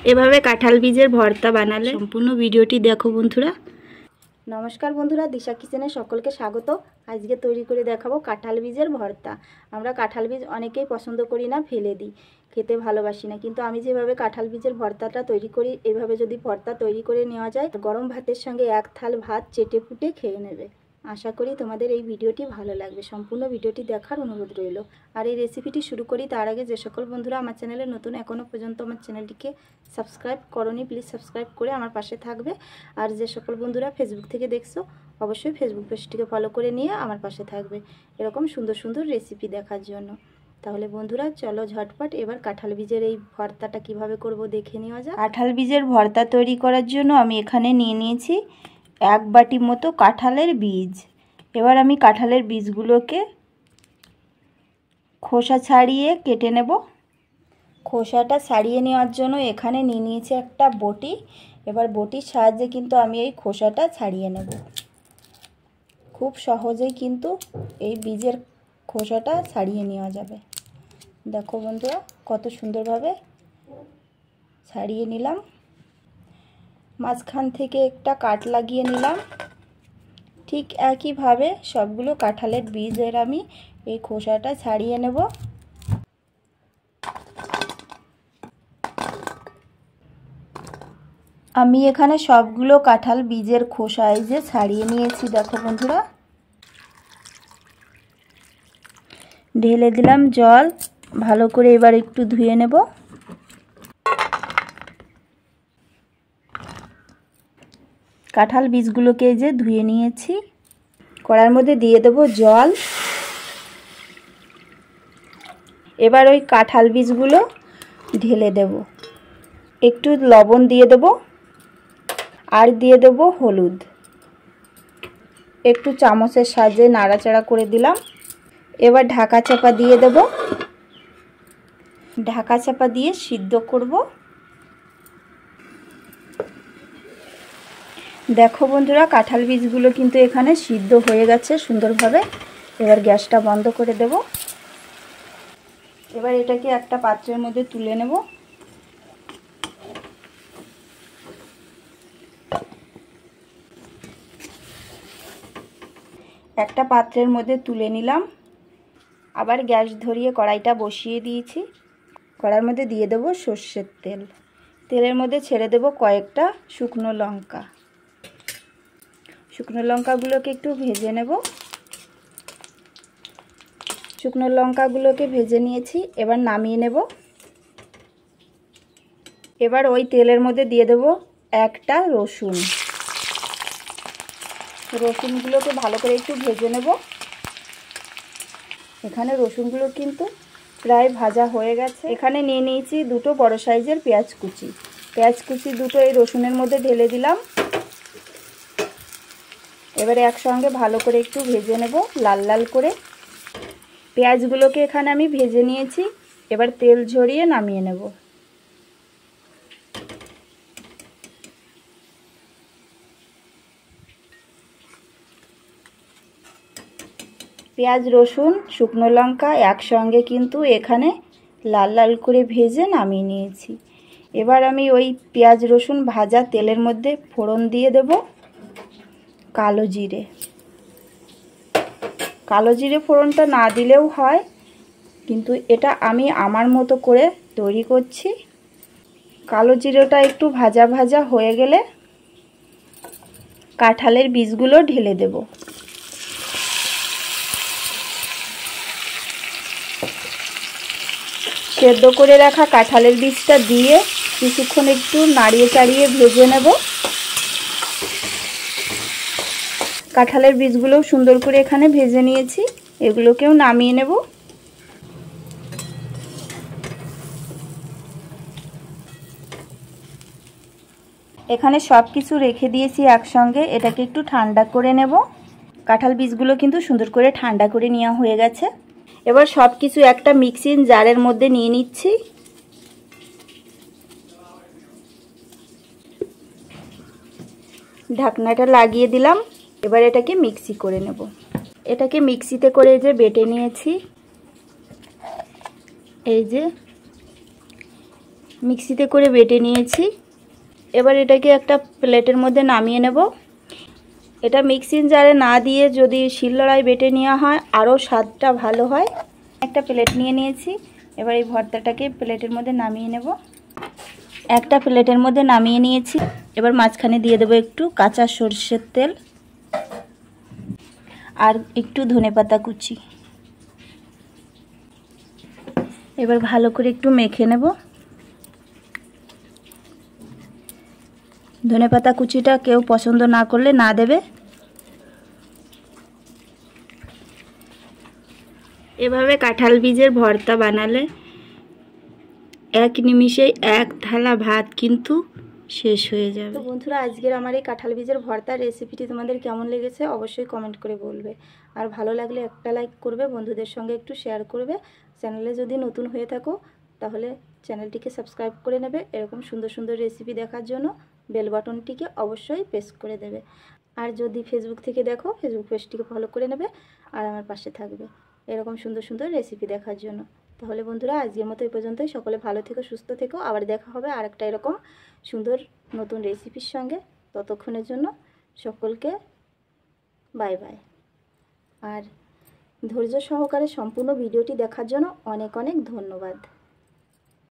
এভাবে কাঁঠাল বীজের ভর্তা বানালে সম্পূর্ণ ভিডিওটি দেখো বন্ধুরা। নমস্কার বন্ধুরা, দিশা কিচেনে সকলকে স্বাগত। আজকে তৈরি করে দেখাবো কাঁঠাল বীজের ভর্তা। আমরা কাঁঠাল বীজ অনেকেই পছন্দ করি না, ফেলে দিই, খেতে ভালোবাসি না, কিন্তু আমি যেভাবে কাঁঠাল বীজের ভর্তাটা তৈরি করি, এভাবে যদি ভর্তা তৈরি করে নেওয়া যায়, গরম ভাতের সঙ্গে এক থাল ভাত চেটে পুটে খেয়ে নেবে। আশা করি তোমাদের এই ভিডিওটি ভালো লাগবে। সম্পূর্ণ ভিডিওটি দেখার অনুরোধ রইল। আর এই রেসিপিটি শুরু করি তার আগে যে সকল বন্ধুরা আমার চ্যানেলে নতুন, এখনও পর্যন্ত আমার চ্যানেলটিকে সাবস্ক্রাইব করোনি, প্লিজ সাবস্ক্রাইব করে আমার পাশে থাকবে। আর যে সকল বন্ধুরা ফেসবুক থেকে দেখছো, অবশ্যই ফেসবুক পেজটিকে ফলো করে নিয়ে আমার পাশে থাকবে এরকম সুন্দর সুন্দর রেসিপি দেখার জন্য। তাহলে বন্ধুরা চলো ঝটপট এবার কাঁঠাল বীজের এই ভর্তাটা কিভাবে করব দেখে নেওয়া যাক। কাঁঠাল বীজের ভর্তা তৈরি করার জন্য আমি এখানে নিয়ে নিয়েছি 1 বাটি মতো কাঁঠালের বীজ। এবার আমি কাঁঠালের বীজগুলোকে খোসা ছাড়িয়ে কেটে নেব। খোসাটা ছাড়িয়ে নেওয়ার জন্য এখানে নিয়ে নিয়েছি একটা বটি। এবার বটির সাহায্যে কিন্তু আমি এই খোসাটা ছাড়িয়ে নেব। খুব সহজেই কিন্তু এই বীজের খোসাটা ছাড়িয়ে নেওয়া যাবে। দেখো বন্ধুরা কত সুন্দরভাবে ছাড়িয়ে নিলাম। মাঝখান থেকে একটা কাট লাগিয়ে নিলাম। ঠিক একইভাবে সবগুলো কাঁঠালের বীজের আমি এই খোসাটা ছাড়িয়ে নেব। আমি এখানে সবগুলো কাঁঠাল বীজের খোসা এই যে ছাড়িয়ে নিয়েছি। দেখো বন্ধুরা, ঢেলে দিলাম জল, ভালো করে এবার একটু ধুয়ে নেব। কাঁঠাল বীজগুলোকে এই যে ধুয়ে নিয়েছি। কড়ার মধ্যে দিয়ে দেব জল। এবার ওই কাঁঠাল বীজগুলো ঢেলে দেব। একটু লবণ দিয়ে দেব আর দিয়ে দেব হলুদ। একটু চামচের সাহায্যে নাড়াচাড়া করে দিলাম। এবার ঢাকা চাপা দিয়ে দেব। ঢাকা চাপা দিয়ে সিদ্ধ করব। দেখো বন্ধুরা কাঁঠাল বীজগুলো কিন্তু এখানে সিদ্ধ হয়ে গেছে সুন্দরভাবে। এবার গ্যাসটা বন্ধ করে দেব। এবার এটাকে একটা পাত্রের মধ্যে তুলে নেব। একটা পাত্রের মধ্যে তুলে নিলাম। আবার গ্যাস ধরিয়ে কড়াইটা বসিয়ে দিয়েছি। কড়াইয়ের মধ্যে দিয়ে দেব সর্ষের তেল। তেলের মধ্যে ছেড়ে দেব কয়েকটা শুকনো লঙ্কা। শুকনো লঙ্কাগুলোকে একটু ভেজে নেব। শুকনো লঙ্কাগুলোকে ভেজে নিয়েছি, এবার নামিয়ে নেব। এবার ওই তেলের মধ্যে দিয়ে দেব একটা রসুন। রসুনগুলোকে ভালো করে একটু ভেজে নেব। এখানে রসুনগুলো কিন্তু প্রায় ভাজা হয়ে গেছে। এখানে নিয়ে নিয়েছি দুটো বড় সাইজের পেঁয়াজ কুচি। পেঁয়াজ কুচি দুটো এই রসুনের মধ্যে ঢেলে দিলাম। এবারে একসঙ্গে ভালো করে একটু ভেজে নেব লাল লাল করে। পেঁয়াজগুলোকে এখানে আমি ভেজে নিয়েছি। এবার তেল ঝরিয়ে নামিয়ে নেব। পেঁয়াজ রসুন শুকনো লঙ্কা একসঙ্গে কিন্তু এখানে লাল লাল করে ভেজে নামিয়ে নিয়েছি। এবার আমি ওই পেঁয়াজ রসুন ভাজা তেলের মধ্যে ফোড়ন দিয়ে দেব কালো জিরে। কালো জিরে ফোড়নটা না দিলেও হয়, কিন্তু এটা আমি আমার মতো করে তৈরি করছি। কালো জিরেটা একটু ভাজা ভাজা হয়ে গেলে কাঁঠালের বীজগুলো ঢেলে দেব। সেদ্ধ করে রাখা কাঁঠালের বীজটা দিয়ে কিছুক্ষণ একটু নাড়িয়ে চাড়িয়ে ভেজে নেব। কাঁঠালের বীজগুলোও সুন্দর করে এখানে ভেজে নিয়েছি। এগুলোকেও নামিয়ে নেব। এখানে সব কিছু রেখে দিয়েছি একসঙ্গে। এটাকে একটু ঠান্ডা করে নেব। কাঁঠাল বীজগুলো কিন্তু সুন্দর করে ঠান্ডা করে নেওয়া হয়ে গেছে। এবার সব কিছু একটা মিক্সিং জারের মধ্যে নিয়ে নিচ্ছি। ঢাকনাটা লাগিয়ে দিলাম। এবার এটাকে মিক্সি করে নেব। এটাকে মিক্সিতে করে যে বেটে নিয়েছি। এই যে মিক্সিতে করে বেটে নিয়েছি। এবার এটাকে একটা প্লেটের মধ্যে নামিয়ে নেব। এটা মিক্সিং জারে না দিয়ে যদি শিলনোড়ায় বেটে নেওয়া হয় আরও স্বাদটা ভালো হয়। একটা প্লেট নিয়ে নিয়েছি। এবার এই ভর্তাটাকে প্লেটের মধ্যে নামিয়ে নেব। একটা প্লেটের মধ্যে নামিয়ে নিয়েছি। এবার মাঝখানে দিয়ে দেবো একটু কাঁচা সরষের তেল আর একটু ধনেপাতা কুচি। এবার ভালো করে একটু মেখে নেব। ধনেপাতা কুচিটা কেউ পছন্দ না করলে না দেবে। এভাবে কাঁঠাল বীজের ভর্তা বানালে এক নিমিষেই এক থালা ভাত কিন্তু শেষ হয়ে যাবে। তো বন্ধুরা, আজকের আমার এই কাঁঠাল বীজের ভর্তার রেসিপিটি তোমাদের কেমন লেগেছে অবশ্যই কমেন্ট করে বলবে। আর ভালো লাগলে একটা লাইক করবে, বন্ধুদের সঙ্গে একটু শেয়ার করবে। চ্যানেলে যদি নতুন হয়ে থাকো তাহলে চ্যানেলটিকে সাবস্ক্রাইব করে নেবে। এরকম সুন্দর সুন্দর রেসিপি দেখার জন্য বেল বাটনটিকে অবশ্যই প্রেস করে দেবে। আর যদি ফেসবুক থেকে দেখো ফেসবুক পেজটিকে ফলো করে নেবে আর আমার পাশে থাকবে এরকম সুন্দর সুন্দর রেসিপি দেখার জন্য। তাহলে বন্ধুরা, আজকের মতো এই পর্যন্তই। সকলে ভালো থেকো, সুস্থ থেকো। আবার দেখা হবে আর একটা এরকম সুন্দর নতুন রেসিপির সঙ্গে। ততক্ষণের জন্য সকলকে বাই বাই। আর ধৈর্য সহকারে সম্পূর্ণ ভিডিওটি দেখার জন্য অনেক অনেক ধন্যবাদ।